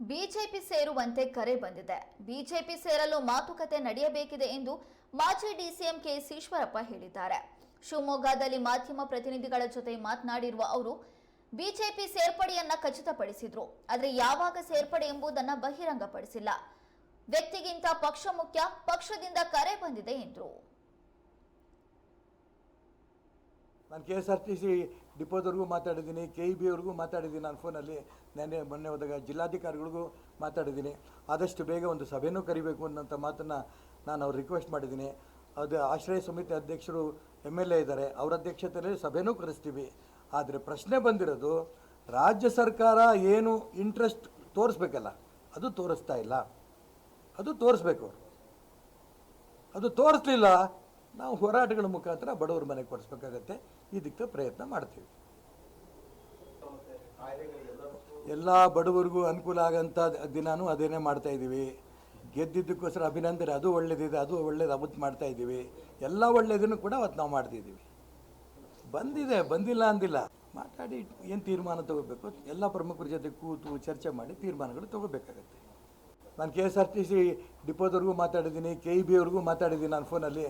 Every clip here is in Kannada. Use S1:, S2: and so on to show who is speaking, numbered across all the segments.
S1: ಬಿಜೆಪಿ ಸೇರುವಂತೆ ಕರೆ ಬಂದಿದೆ. ಬಿಜೆಪಿ ಸೇರಲು ಮಾತುಕತೆ ನಡೆಯಬೇಕಿದೆ ಎಂದು ಮಾಜಿ ಡಿಸಿಎಂ ಕೆಎಸ್ ಈಶ್ವರಪ್ಪ ಹೇಳಿದ್ದಾರೆ. ಶಿವಮೊಗ್ಗದಲ್ಲಿ ಮಾಧ್ಯಮ ಪ್ರತಿನಿಧಿಗಳ ಜೊತೆ ಮಾತನಾಡಿರುವ ಅವರು ಬಿಜೆಪಿ ಸೇರ್ಪಡೆಯನ್ನ ಖಚಿತಪಡಿಸಿದ್ರು. ಆದರೆ ಯಾವಾಗ ಸೇರ್ಪಡೆ ಎಂಬುದನ್ನು ಬಹಿರಂಗಪಡಿಸಿಲ್ಲ. ವ್ಯಕ್ತಿಗಿಂತ ಪಕ್ಷ ಮುಖ್ಯ, ಪಕ್ಷದಿಂದ ಕರೆ ಬಂದಿದೆ ಎಂದರು.
S2: ನಾನು KSRTC ಡಿಪೋದವ್ರಿಗೂ ಮಾತಾಡಿದ್ದೀನಿ, KEB ಅವ್ರಿಗೂ ಮಾತಾಡಿದ್ದೀನಿ. ನಾನು ಫೋನಲ್ಲಿ ಮೊನ್ನೆ ಹೋದಾಗ ಜಿಲ್ಲಾಧಿಕಾರಿಗಳಿಗೂ ಮಾತಾಡಿದ್ದೀನಿ. ಆದಷ್ಟು ಬೇಗ ಒಂದು ಸಭೆನೂ ಕರಿಬೇಕು ಅನ್ನೋಂಥ ಮಾತನ್ನು ನಾನು ಅವ್ರು ರಿಕ್ವೆಸ್ಟ್ ಮಾಡಿದ್ದೀನಿ. ಅದು ಆಶ್ರಯ ಸಮಿತಿ ಅಧ್ಯಕ್ಷರು MLA ಇದ್ದಾರೆ, ಅವರ ಅಧ್ಯಕ್ಷತೆಯಲ್ಲಿ ಸಭೆನೂ ಕರೆಸ್ತೀವಿ. ಆದರೆ ಪ್ರಶ್ನೆ ಬಂದಿರೋದು, ರಾಜ್ಯ ಸರ್ಕಾರ ಏನು ಇಂಟ್ರೆಸ್ಟ್ ತೋರಿಸ್ಬೇಕಲ್ಲ, ಅದು ತೋರಿಸ್ತಾ ಇಲ್ಲ. ಅದು ತೋರಿಸ್ಬೇಕು. ಅದು ತೋರಿಸ್ಲಿಲ್ಲ, ನಾವು ಹೋರಾಟಗಳ ಮುಖಾಂತರ ಬಡವರ ಮನೆಗೆ ಕೊಡಿಸ್ಬೇಕಾಗತ್ತೆ. ಇದಕ್ಕೆ ಪ್ರಯತ್ನ ಮಾಡ್ತೀವಿ. ಎಲ್ಲ ಬಡವರಿಗೂ ಅನುಕೂಲ ಆಗೋಂಥ ದಿನಾನೂ ಅದೇನೇ ಮಾಡ್ತಾಯಿದ್ದೀವಿ. ಗೆದ್ದಿದ್ದಕ್ಕೋಸ್ಕರ ಅಭಿನಂದನೆ, ಅದು ಒಳ್ಳೇದಿದೆ, ಅದು ಒಳ್ಳೇದು ಅವತ್ತು ಮಾಡ್ತಾಯಿದ್ದೀವಿ. ಎಲ್ಲ ಒಳ್ಳೆಯದನ್ನು ಕೂಡ ಅವತ್ತು ನಾವು ಮಾಡ್ತಿದ್ದೀವಿ. ಬಂದಿದೆ, ಬಂದಿಲ್ಲ ಅಂದಿಲ್ಲ. ಮಾತಾಡಿ ಏನು ತೀರ್ಮಾನ ತಗೋಬೇಕು, ಎಲ್ಲ ಪ್ರಮುಖರ ಜೊತೆ ಕೂತು ಚರ್ಚೆ ಮಾಡಿ ತೀರ್ಮಾನಗಳು ತಗೋಬೇಕಾಗತ್ತೆ. ನಾನು KSRTC ಡಿಪೋದವ್ರಿಗೂ ಮಾತಾಡಿದ್ದೀನಿ, KEB ಅವ್ರಿಗೂ ಮಾತಾಡಿದ್ದೀನಿ. ನಾನು ಫೋನಲ್ಲಿ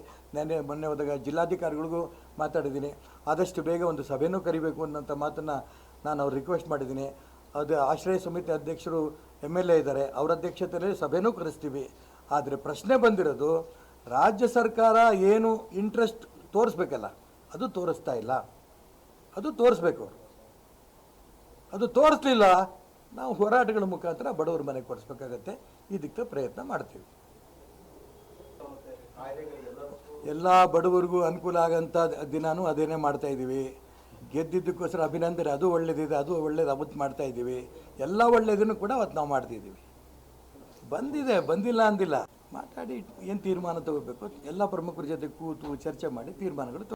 S2: ಮೊನ್ನೆ ಹೋದಾಗ ಜಿಲ್ಲಾಧಿಕಾರಿಗಳಿಗೂ ಮಾತಾಡಿದ್ದೀನಿ. ಆದಷ್ಟು ಬೇಗ ಒಂದು ಸಭೆನೂ ಕರಿಬೇಕು ಅನ್ನೋಂಥ ಮಾತನ್ನು ನಾನು ಅವ್ರು ರಿಕ್ವೆಸ್ಟ್ ಮಾಡಿದ್ದೀನಿ. ಅದು ಆಶ್ರಯ ಸಮಿತಿ ಅಧ್ಯಕ್ಷರು MLA ಇದ್ದಾರೆ, ಅವರ ಅಧ್ಯಕ್ಷತೆಯಲ್ಲಿ ಸಭೆನೂ ಕರೆಸ್ತೀವಿ. ಆದರೆ ಪ್ರಶ್ನೆ ಬಂದಿರೋದು, ರಾಜ್ಯ ಸರ್ಕಾರ ಏನು ಇಂಟ್ರೆಸ್ಟ್ ತೋರಿಸ್ಬೇಕಲ್ಲ, ಅದು ತೋರಿಸ್ತಾ ಇಲ್ಲ. ಅದು ತೋರಿಸ್ಬೇಕು. ಅದು ತೋರಿಸ್ಲಿಲ್ಲ, ನಾವು ಹೋರಾಟಗಳ ಮುಖಾಂತರ ಬಡವರ ಮನೆಗೆ ಕೊಡಿಸ್ಬೇಕಾಗತ್ತೆ. ಇದಕ್ಕೆ ಪ್ರಯತ್ನ ಮಾಡ್ತೀವಿ. ಎಲ್ಲ ಬಡವರಿಗೂ ಅನುಕೂಲ ಆಗೋಂಥ ದಿನಾನೂ ಅದೇನೇ ಮಾಡ್ತಾಯಿದ್ದೀವಿ. ಗೆದ್ದಿದ್ದಕ್ಕೋಸ್ಕರ ಅಭಿನಂದನೆ, ಅದು ಒಳ್ಳೇದಿದೆ, ಅದು ಒಳ್ಳೇದು ಅವತ್ತು ಮಾಡ್ತಾಯಿದ್ದೀವಿ. ಎಲ್ಲ ಒಳ್ಳೆಯದನ್ನು ಕೂಡ ಅವತ್ತು ನಾವು ಮಾಡ್ತಿದ್ದೀವಿ. ಬಂದಿದೆ, ಬಂದಿಲ್ಲ ಅಂದಿಲ್ಲ. ಮಾತಾಡಿ ಏನು ತೀರ್ಮಾನ ತಗೋಬೇಕು, ಎಲ್ಲ ಪ್ರಮುಖರ ಜೊತೆ ಕೂತು ಚರ್ಚೆ ಮಾಡಿ ತೀರ್ಮಾನಗಳು